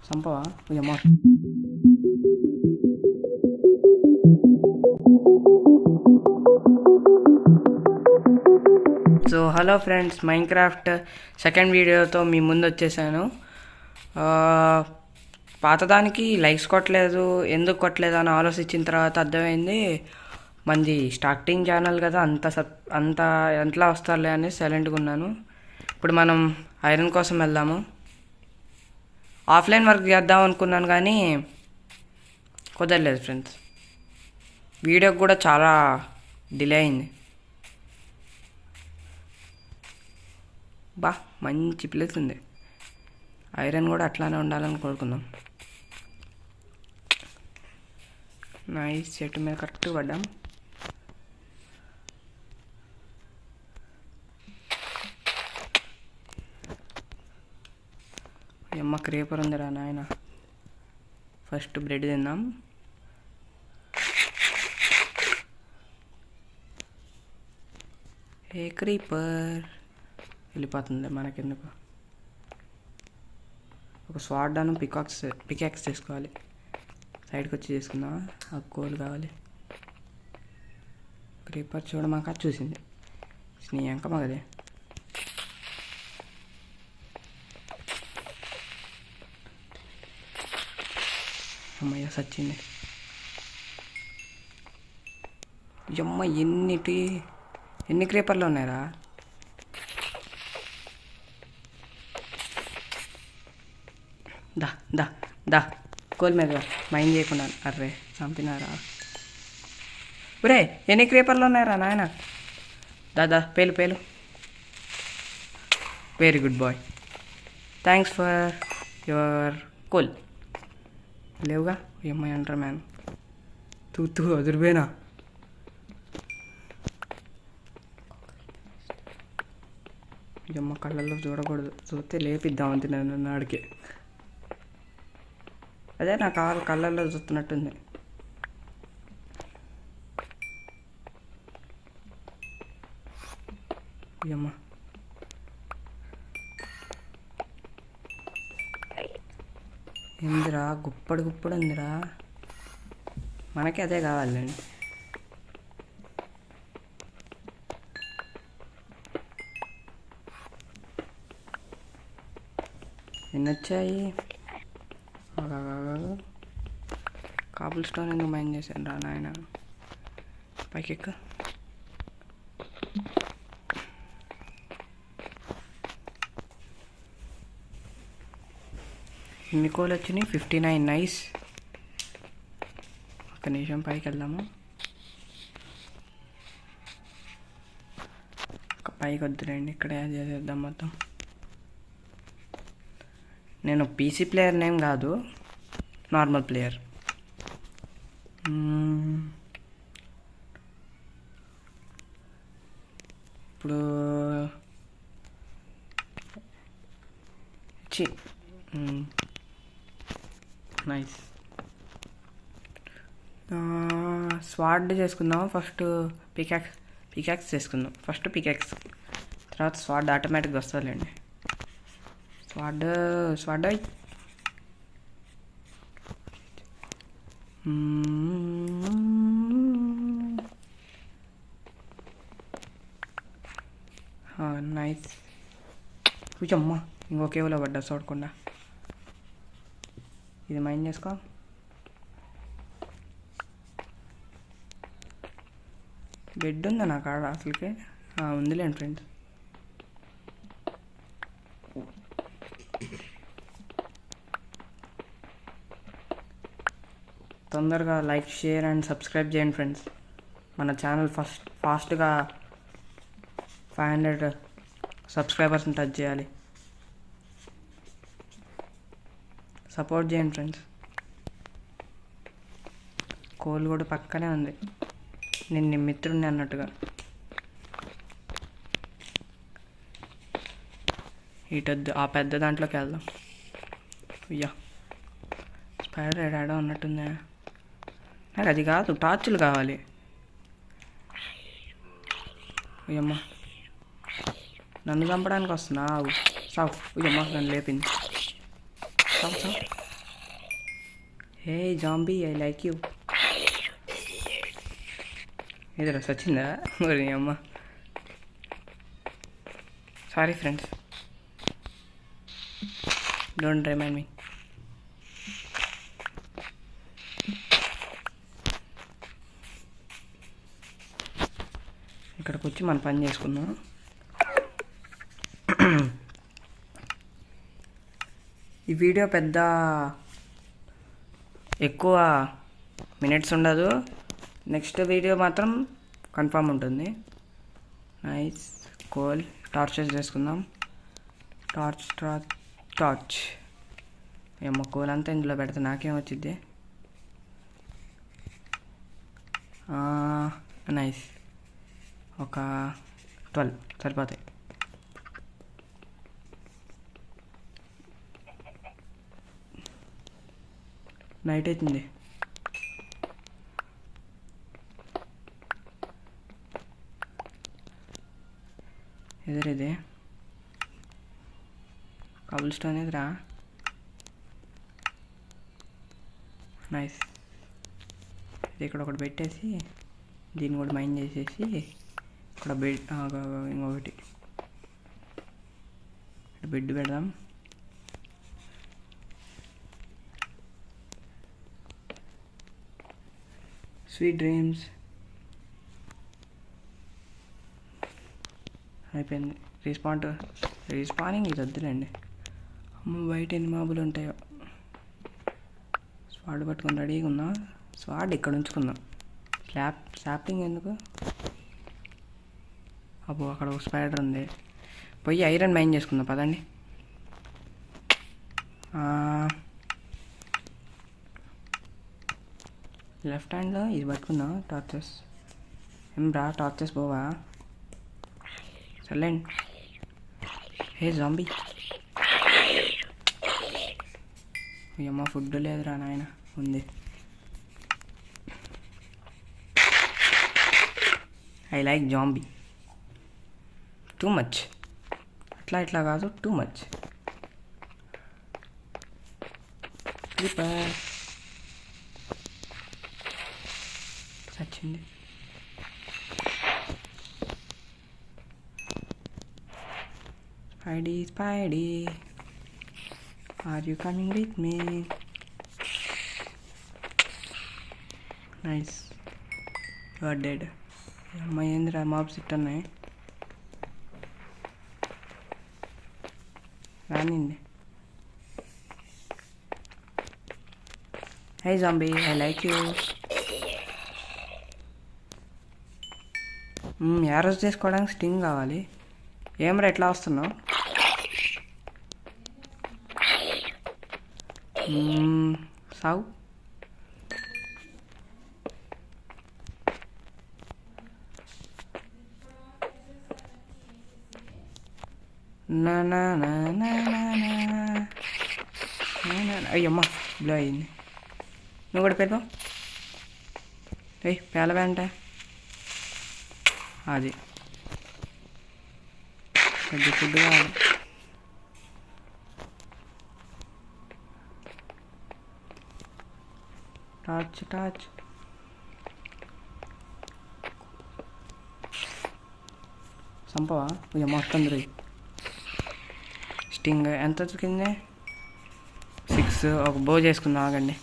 సంపవా అమ్మా. So hello friends, Minecraft second వీడియోతో మీ ముందు వచ్చేసాను. పాతదానికి లైక్స్ కొట్టలేదు, ఎందుకు కొట్టలేదు అని ఆలోచించిన తర్వాత అర్థమైంది మంది స్టార్టింగ్ ఛానల్ కదా, అంత ఎంతలా వస్తారులే అని సైలెంట్గా ఉన్నాను. ఇప్పుడు మనం ఐరన్ కోసం వెళ్దాము. ఆఫ్లైన్ వర్క్ చేద్దాం అనుకున్నాను కానీ కుదరలేదు ఫ్రెండ్స్. వీడియోకి కూడా చాలా డిలే అయింది. మంచి ప్లేస్ ఉంది. ఐరన్ కూడా అట్లానే ఉండాలని కోరుకుందాం. నైస్, చెట్టు మీద కరెక్ట్ పడ్డాం. అమ్మ క్రేపర్ ఉందిరా నాయన. ఫస్ట్ బ్రెడ్ తిందాం. ఏ క్రీపర్ వెళ్ళిపోతుంది మనకెందుకు. ఒక స్వాడ్ అను పికాక్స్ చేసుకోవాలి. సైడ్కి వచ్చి చేసుకుందామా? ఆ కోల్ కావాలి. క్రీపర్ చూడమాక చూసింది స్నేహంక మగదే. అమ్మయ్య సచ్చింది. అమ్మ ఎన్ని క్రీపర్లు ఉన్నాయరా? దా దా దా కోల్ మీద మైండ్ చేయకుండా. అర్రే చంపినారా? ఒరే ఎన్ని క్రీపర్లు ఉన్నాయరా నాయన? దా పేలు. Very good boy, thanks for your coal. లేవుగా ఏమై అంటారు మ్యాన్. తూ వదిలిపోయినా. అమ్మ కళ్ళల్లో చూడకూడదు, చూస్తే లేపిద్దాం అంతే నన్ను ఆడికి. అదే నా కళ్ళల్లో చూస్తున్నట్టుంది. అమ్మ ఏందిరా గుప్పడు ఉందిరా? మనకి అదే కావాలండి. ఎన్ని వచ్చాయి? కాబుల్ స్టోన్ ఎందుకు మైండ్ చేశాను రా నాయన. పైకి ఎక్క. ఎన్ని కోళ్ళు వచ్చినాయి? 59. నైస్. ఒక నిమిషం పైకి వెళ్దాము. పైకి వద్దులేండి, ఇక్కడే చేసేద్దాం మొత్తం. నేను పీసీ ప్లేయర్ నేమ్ కాదు, నార్మల్ ప్లేయర్. ఇప్పుడు నైస్. స్వాడ్ చేసుకుందాం. ఫస్ట్ పికాక్స్ చేసుకుందాం. ఫస్ట్ పికాక్స్, తర్వాత స్వాడ్ ఆటోమేటిక్గా వస్తుందిలేండి. స్వాడ్ నైస్. కూర్చోమ్మా, ఇంకో కేవలో పడ్డా చూడకుండా. ఇది మైండ్ చేసుకో. బెడ్ ఉందా నా కాడ అసలుకే? ఉందిలేండి ఫ్రెండ్స్. తొందరగా లైక్, షేర్ అండ్ సబ్స్క్రైబ్ చేయండి ఫ్రెండ్స్. మన ఛానల్ ఫాస్ట్గా 500 సబ్స్క్రైబర్స్ని టచ్ చేయాలి. సపోర్ట్ చేయండి ఫ్రెండ్స్. కోల్ కూడా పక్కనే ఉంది, నేను నీ మిత్రుడిని అన్నట్టుగా. ఇటొద్దు, ఆ పెద్ద దాంట్లోకి వెళ్దాం. అయ్యా స్పైడర్ ఏడాడో ఉన్నట్టుందా? నాకు అది కాదు, టార్చులు కావాలి. అయ్యమ్మ నన్ను చంపడానికి వస్తున్నావు. సావు. అయ్యమ్మ నన్ను లేపింది. సావు. Hey zombie I like you. ఏదరా సచ్చిందా మరి అమ్మ. Sorry friends, don't remind me. ఇక్కడికి వచ్చి మనం పని చేసుకుందాం. ఈ వీడియో పెద్ద ఎక్కువ మినిట్స్ ఉండదు. నెక్స్ట్ వీడియో మాత్రం కన్ఫామ్ ఉంటుంది. నైస్ కోల్ టార్చెస్ చేసుకుందాం. టార్చ్ ఏమో కోల్ అంతా ఇందులో పెడితే నాకేం వచ్చింది. నైస్, ఒక 12 సరిపోతాయి. నైట్ అవుతుంది. ఎదురిది కబుల్ స్టోన్ ఎదురా. నైస్, ఇది ఇక్కడ ఒకటి పెట్టేసి దీన్ని కూడా మైండ్ చేసేసి ఇక్కడ బెడ్ ఇంకొకటి బెడ్ పెడదాం. Sweet dreams. అయిపోయింది. రీస్పానింగ్ ఇది వద్దులేండి. అమ్మ బయట ఎన్ని మాబులు ఉంటాయో. స్వాడ్ పట్టుకొని రెడీగా ఉన్నా. స్వాడ్ ఇక్కడ ఉంచుకుందాం. స్లాపింగ్ ఎందుకు? అబ్బో అక్కడ ఒక స్పైడర్ ఉంది. పోయి ఐరన్ మైన్ చేసుకుందాం పదండి. లెఫ్ట్ హ్యాండ్లో ఇది పట్టుకుందాం. టార్చెస్ ఏం రా, టార్చెస్ పోవా? సర్లేండి. హే జాంబీ, అమ్మ ఫుడ్ లేదురా నాయన. ఉంది. I like zombie too much. ఇట్లా కాదు, టూ మచ్. వచ్చింది. Spidey are you coming with me? Nice, you are dead. అమ్మాయి ఏందిరా మాబ్స్ ఇట్టున్నాయి. రానింది. Hi zombie I like you. Arrows చేసుకోవడానికి స్టింగ్ కావాలి. ఏమరా ఎట్లా వస్తున్నావు? సాగు. అయ్యమ్మా బ్లో అయ్యింది. నువ్వు కూడా పెడతావు. పేలవే అంటే అది పెద్ద ఫుడ్ కావాలి. టార్చ్ సంపవా? మొత్తం తిరిగి స్టింగ్ ఎంత దొరికింది? 6. ఒక బో చేసుకుందాం ఆగండి.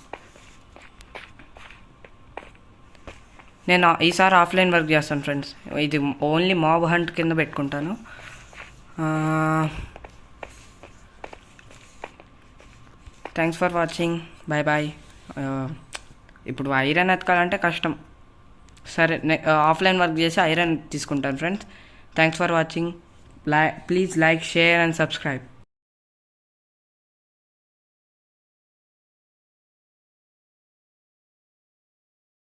నేను ఈసారి ఆఫ్లైన్ వర్క్ చేస్తాను ఫ్రెండ్స్. ఇది ఓన్లీ మాబ్ హంట్ కింద పెట్టుకుంటాను. Thanks for watching. Bye bye. ఇప్పుడు ఐరన్ ఎతకాలంటే కష్టం. సరే, ఆఫ్లైన్ వర్క్ చేసి ఐరన్ తీసుకుంటాను friends. Thanks for watching. Please like, share and subscribe.